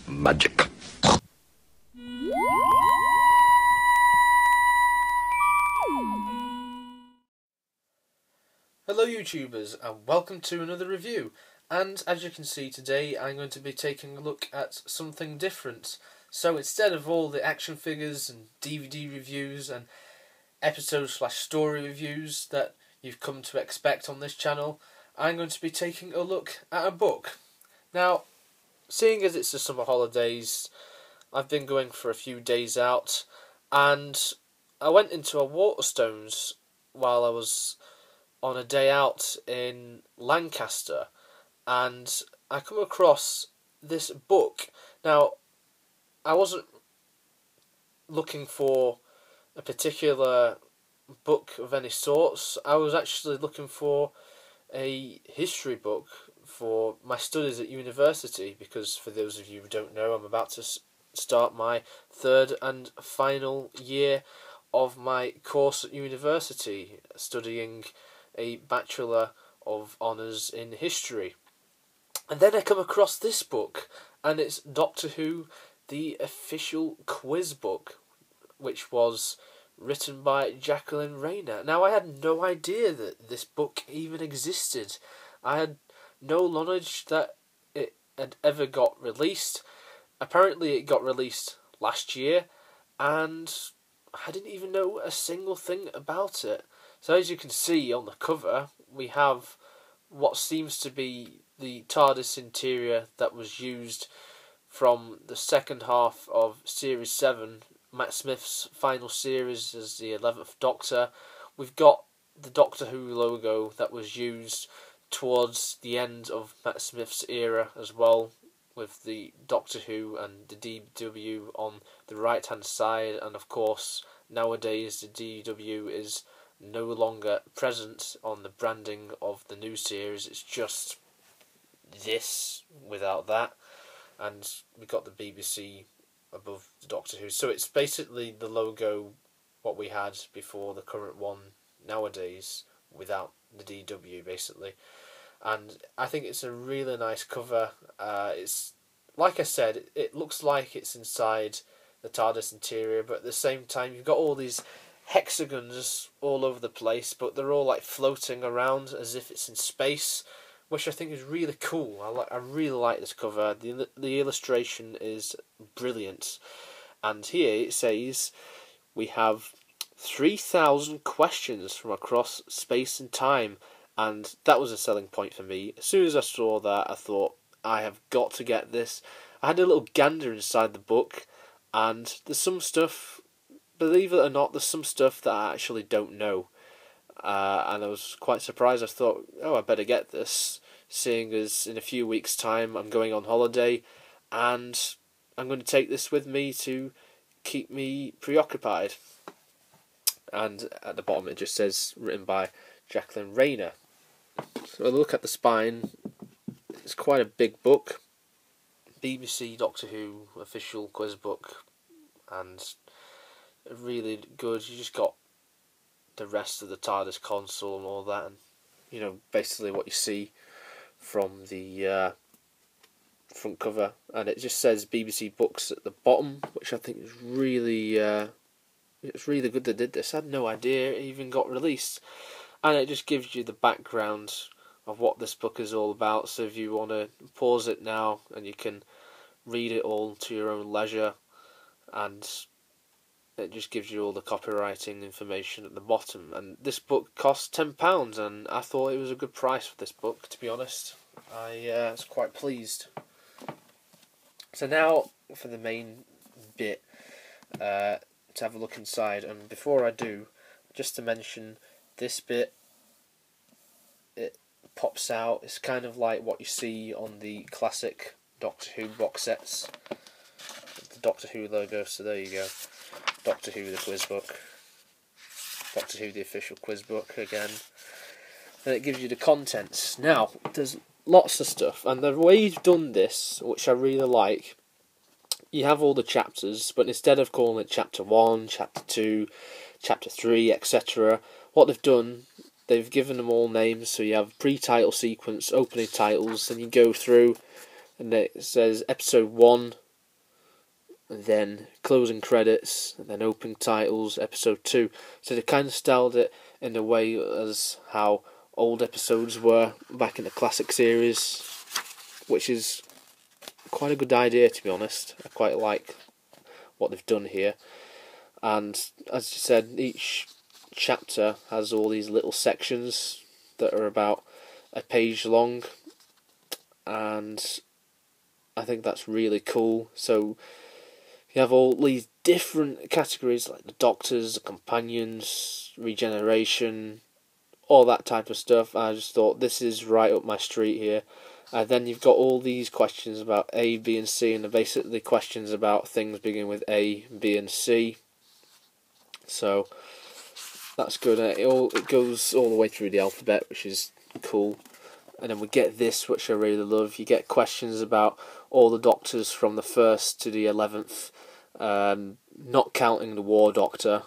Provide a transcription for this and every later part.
Magic. Hello YouTubers and welcome to another review, and as you can see today I'm going to be taking a look at something different. So instead of all the action figures and DVD reviews and episode/story reviews that you've come to expect on this channel, I'm going to be taking a look at a book. Now, seeing as it's the summer holidays, I've been going for a few days out, and I went into a Waterstones while I was on a day out in Lancaster, and I come across this book. Now, I wasn't looking for a particular book of any sorts. I was actually looking for a history book for my studies at university, because for those of you who don't know, I'm about to start my third and final year of my course at university, studying a Bachelor of Honours in History. And then I come across this book, and it's Doctor Who, the official quiz book, which was written by Jacqueline Rayner. Now, I had no idea that this book even existed. I had no knowledge that it had ever got released. Apparently it got released last year, and I didn't even know a single thing about it. So as you can see on the cover, we have what seems to be the TARDIS interior that was used from the second half of Series 7, Matt Smith's final series as the 11th Doctor. We've got the Doctor Who logo that was used towards the end of Matt Smith's era as well, with the Doctor Who and the DW on the right hand side, and of course nowadays the DW is no longer present on the branding of the new series. It's just this without that, and we got the BBC above the Doctor Who. So it's basically the logo what we had before the current one nowadays without the DW basically. And I think it's a really nice cover. It's, like I said, it looks like it's inside the TARDIS interior, but at the same time you've got all these hexagons all over the place, but they're all like floating around as if it's in space, which I think is really cool. I really like this cover. The illustration is brilliant, and here it says we have 3,000 questions from across space and time, and that was a selling point for me. As soon as I saw that, I thought, I have got to get this. I had a little gander inside the book, and there's some stuff, believe it or not, there's some stuff that I actually don't know. And I was quite surprised. I thought, oh, I better get this, seeing as in a few weeks' time I'm going on holiday, and I'm going to take this with me to keep me preoccupied. And at the bottom it just says, written by Jacqueline Rayner. So a look at the spine. It's quite a big book. BBC Doctor Who official quiz book, and really good. You just got the rest of the TARDIS console and all that, and you know, basically what you see from the front cover, and it just says BBC Books at the bottom, which I think is really it's really good they did this. I had no idea it even got released, and it just gives you the background of what this book is all about. So if you want to pause it now, and you can read it all to your own leisure, and it just gives you all the copywriting information at the bottom. And this book cost £10, and I thought it was a good price for this book, to be honest. I was quite pleased. So now for the main bit, to have a look inside. And before I do, just to mention, this bit, it pops out. It's kind of like what you see on the classic Doctor Who box sets, the Doctor Who logo. So there you go, Doctor Who the quiz book, Doctor Who the official quiz book again, and it gives you the contents. Now there's lots of stuff, and the way you've done this, which I really like, you have all the chapters, but instead of calling it Chapter 1, Chapter 2, Chapter 3, etc., what they've done, they've given them all names. So you have pre-title sequence, opening titles, and you go through, and it says Episode 1, and then closing credits, and then opening titles, Episode 2. So they kind of styled it in a way as how old episodes were back in the classic series, which is quite a good idea, to be honest. I quite like what they've done here. And as you said, each chapter has all these little sections that are about a page long, and I think that's really cool. So you have all these different categories, like the Doctors, the Companions, Regeneration, all that type of stuff. I just thought this is right up my street here. Then you've got all these questions about A, B and C, and they're basically questions about things beginning with A, B and C. So that's good. It goes all the way through the alphabet, which is cool. And then we get this, which I really love. You get questions about all the Doctors from the 1st to the 11th, not counting the War Doctor,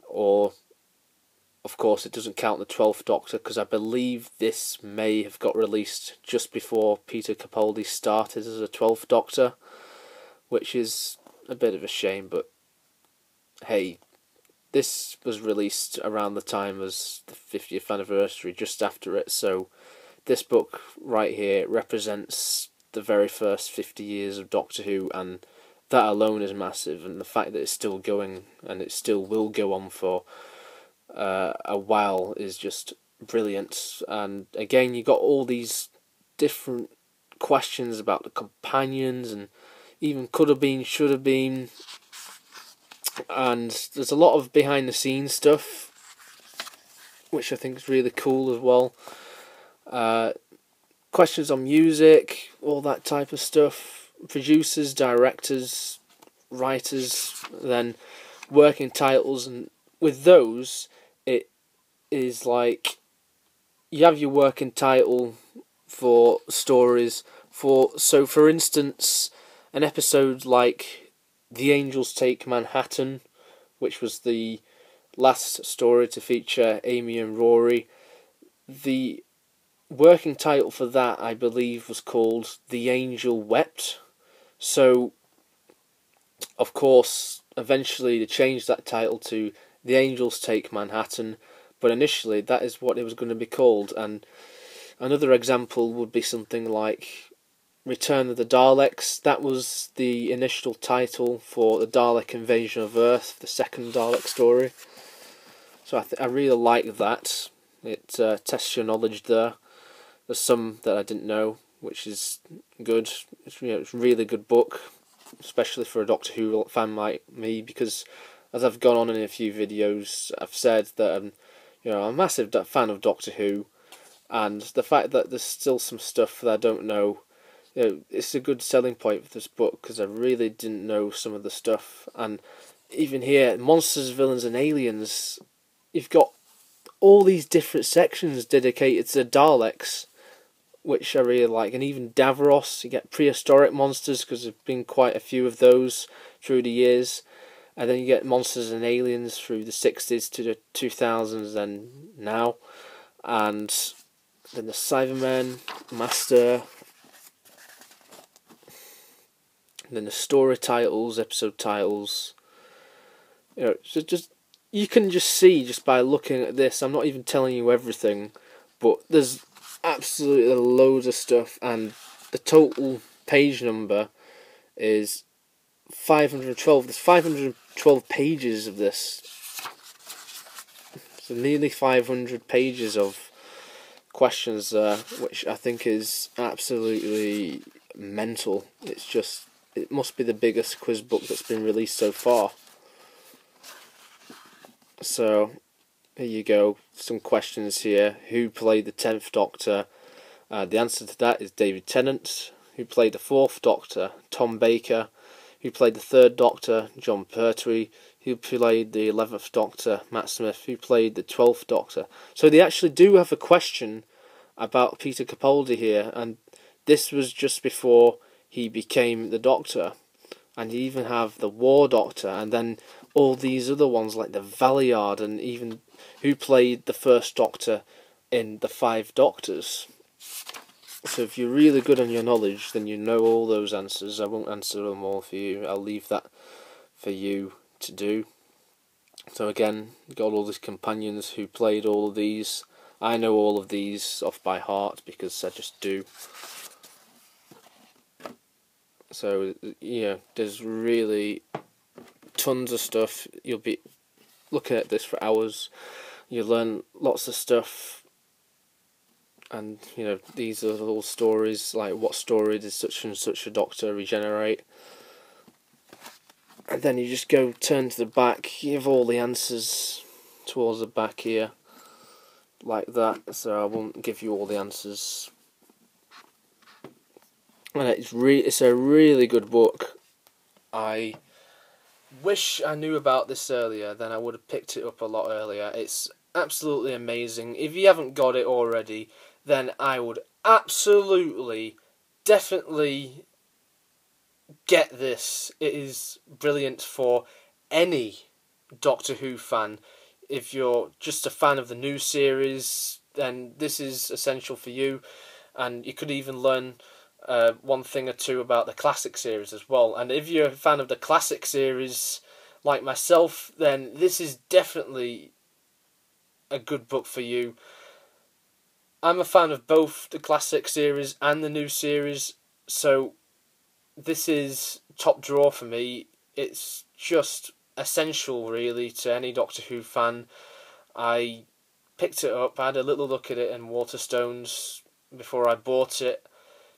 or of course it doesn't count the 12th Doctor, because I believe this may have got released just before Peter Capaldi started as a 12th Doctor, which is a bit of a shame, but hey, this was released around the time as the 50th anniversary, just after it, so this book right here represents the very first 50 years of Doctor Who, and that alone is massive, and the fact that it's still going, and it still will go on for a while, is just brilliant. And again, you got all these different questions about the companions, and even could have been, should have been, and there's a lot of behind the scenes stuff, which I think is really cool as well. Questions on music, all that type of stuff, producers, directors, writers, then working titles, and with those, it is like you have your working title for stories. So for instance, an episode like The Angels Take Manhattan, which was the last story to feature Amy and Rory, the working title for that, I believe, was called The Angel Wept. So of course eventually they changed that title to The Angels Take Manhattan, but initially that is what it was going to be called. And another example would be something like Return of the Daleks. That was the initial title for the Dalek Invasion of Earth, the second Dalek story. So I really like that. It tests your knowledge there. There's some that I didn't know, which is good. It's a really good book, especially for a Doctor Who fan like me, because as I've gone on in a few videos, I've said that I'm a massive fan of Doctor Who, and the fact that there's still some stuff that I don't know, it's a good selling point for this book, because I really didn't know some of the stuff. And even here, monsters, villains and aliens, you've got all these different sections dedicated to the Daleks, which I really like. And even Davros, you get prehistoric monsters, because there's been quite a few of those through the years. And then you get monsters and aliens through the 60s to the 2000s and now. And then the Cybermen, Master, and then the story titles, episode titles. You can just see just by looking at this. I'm not even telling you everything, but there's absolutely loads of stuff, and the total page number is 512. There's 512 pages of this. So nearly 500 pages of questions there, which I think is absolutely mental. It must be the biggest quiz book that's been released so far. So here you go, some questions here. Who played the 10th Doctor? The answer to that is David Tennant. Who played the 4th Doctor? Tom Baker. Who played the 3rd Doctor? John Pertwee. Who played the 11th Doctor? Matt Smith. Who played the 12th Doctor? So they actually do have a question about Peter Capaldi here, and this was just before he became the Doctor. and you even have the War Doctor, and then all these other ones like the Valeyard, and even who played the first Doctor in the Five Doctors. So if you're really good on your knowledge, then you know all those answers. I won't answer them all for you. I'll leave that for you to do. So again, got all these companions who played all of these. I know all of these off by heart because I just do. So yeah, there's really tons of stuff. You'll be looking at this for hours. You learn lots of stuff. And, you know, these are all stories, like what story did such and such a doctor regenerate? And then you just go turn to the back, you have all the answers towards the back here, like that, so I won't give you all the answers. And it's a really good book. I wish I knew about this earlier, then I would have picked it up a lot earlier. It's absolutely amazing. If you haven't got it already, then I would absolutely, definitely get this. It is brilliant for any Doctor Who fan. If you're just a fan of the new series, then this is essential for you. And you could even learn one thing or two about the classic series as well. And if you're a fan of the classic series, like myself, then this is definitely a good book for you. I'm a fan of both the classic series and the new series, so this is top drawer for me. It's just essential, really, to any Doctor Who fan. I picked it up, I had a little look at it in Waterstones before I bought it,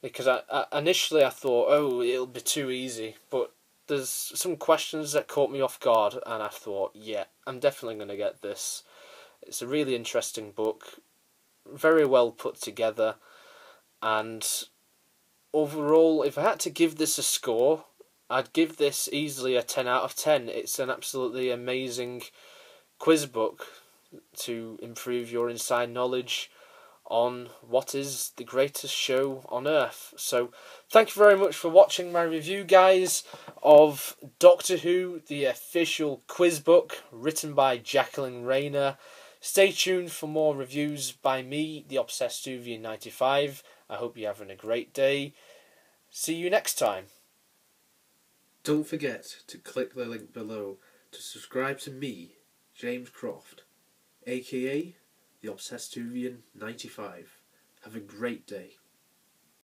because I initially I thought, oh, it'll be too easy, but there's some questions that caught me off guard, and I thought, yeah, I'm definitely going to get this. It's a really interesting book, very well put together, and overall, if I had to give this a score, I'd give this easily a 10 out of 10. It's an absolutely amazing quiz book to improve your inside knowledge on what is the greatest show on earth. So thank you very much for watching my review, guys, of Doctor Who, the official quiz book written by Jacqueline Rayner. Stay tuned for more reviews by me, the Obsessed Whovian 95. I hope you're having a great day. See you next time. Don't forget to click the link below to subscribe to me, James Croft, aka the Obsessed Whovian 95. Have a great day.